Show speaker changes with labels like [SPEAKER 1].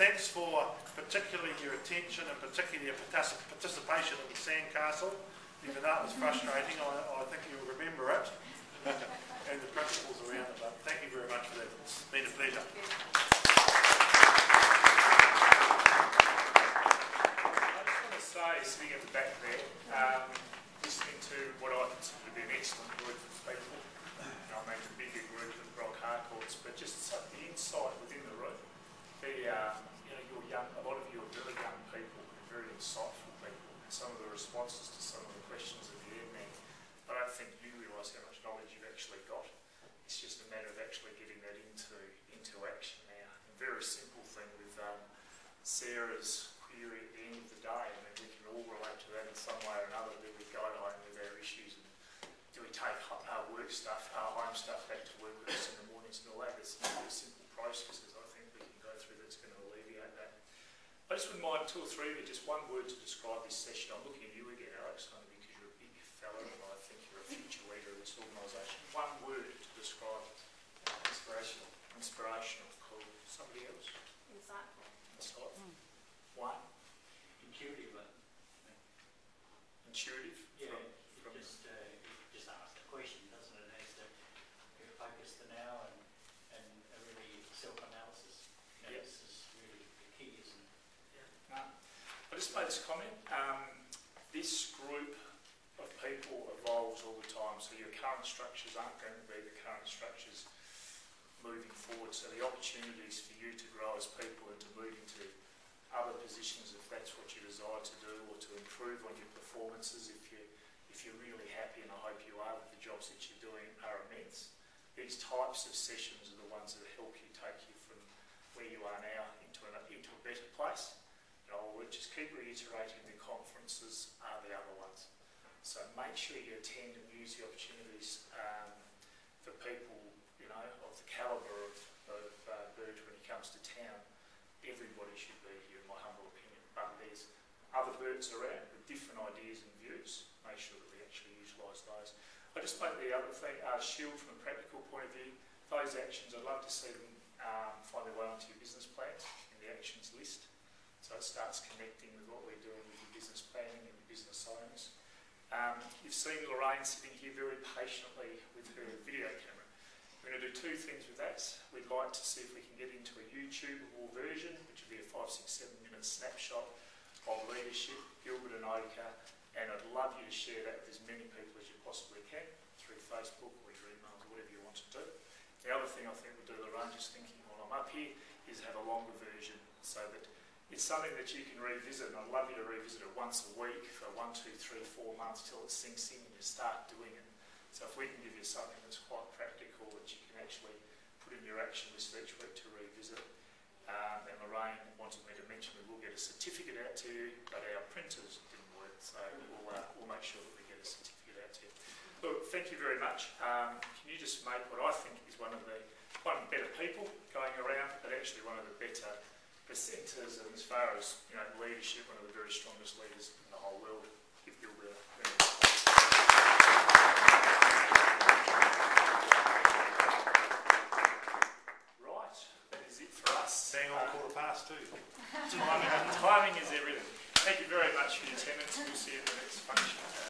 [SPEAKER 1] thanks for particularly your attention and particularly your participation in the sandcastle. Even though it was frustrating, I think you'll remember it and the principles around it. But thank you very much for that. It's been a pleasure.
[SPEAKER 2] I just want to say, sitting at the back there, listening to what I consider to be an excellent group of people. I mean, a bigger group than rock hardcourts, but just the insight within the room. You're young. A lot of you are really young people, and very insightful people. And some of the responses to some of the questions of the airman, I don't think you realise how much knowledge you've actually got. It's just a matter of actually getting that into action now. A very simple thing with Sarah's query at the end of the day. I mean, we can all relate to that in some way or another. Do we go home with our issues, and do we take our work stuff, our home stuff back to work with us in the mornings and all that? There's some very simple processes I think we can go through that's going to alleviate that. I just wouldn't mind two or three of you, just one word to describe this session. I'm looking at you again, Alex, only because you're a big fella and I think you're a future leader of this organisation. One word to describe it.
[SPEAKER 3] Inspirational.
[SPEAKER 2] Inspirational, cool. Somebody else?
[SPEAKER 4] Insightful.
[SPEAKER 2] Insightful. One?
[SPEAKER 3] Intuitive.
[SPEAKER 2] Intuitive?
[SPEAKER 3] Yeah, just ask the question, doesn't it? It has to focus the now and a really self-analysis.
[SPEAKER 2] Yep.
[SPEAKER 3] This is really the key, isn't it?
[SPEAKER 2] Yeah. No. I just made this comment. This group of people evolves all the time, so your current structures aren't going to be the current structures moving forward. So the opportunities for you to grow as people and to move into other positions, if that's what you desire to do, or to improve on your performances, if you're really happy, and I hope you are, with the jobs that you're doing, are immense. These types of sessions are the ones that help you take you from where you are now into a better place. And I will just keep reiterating, the conferences are the other ones. So make sure you attend and use the opportunities for people, of the calibre of Bird when he comes to town. Everybody should be here, in my humble opinion. But there's other birds around with different ideas and views. Make sure that we actually utilise those. I just make the other thing, Shield, from a practical point of view, those actions, I'd love to see them find their way onto your business plans in the actions list. So it starts connecting with what we're doing with your business planning and your business owners. You've seen Lorraine sitting here very patiently with her video camera. We're going to do two things with that. We'd like to see if we can get into a YouTubeable version, which would be a 5, 6, 7 minute snapshot of leadership, Gilbert Enoka, and I'd love you to share that with as many people as you possibly can through Facebook or your emails or whatever you want to do. The other thing I think we'll do, Lorraine, just thinking while I'm up here, is have a longer version so that it's something that you can revisit, and I'd love you to revisit it once a week for 1, 2, 3, 4 months till it sinks in and you start doing it. So if we can give you something that's quite practical that you can actually put in your action list each week to revisit. And Lorraine wanted me to mention we will get a certificate out to you, but our printers didn't work, so we'll make sure that we get a certificate out to you. Look, thank you very much. Can you just make what I think is one better people going around, but actually one of the better presenters, and as far as leadership, one of the very strongest leaders in the whole world. Give Gilbert a
[SPEAKER 1] Bang on 2:15 too.
[SPEAKER 2] Timing is everything. Thank you very much for your attendance.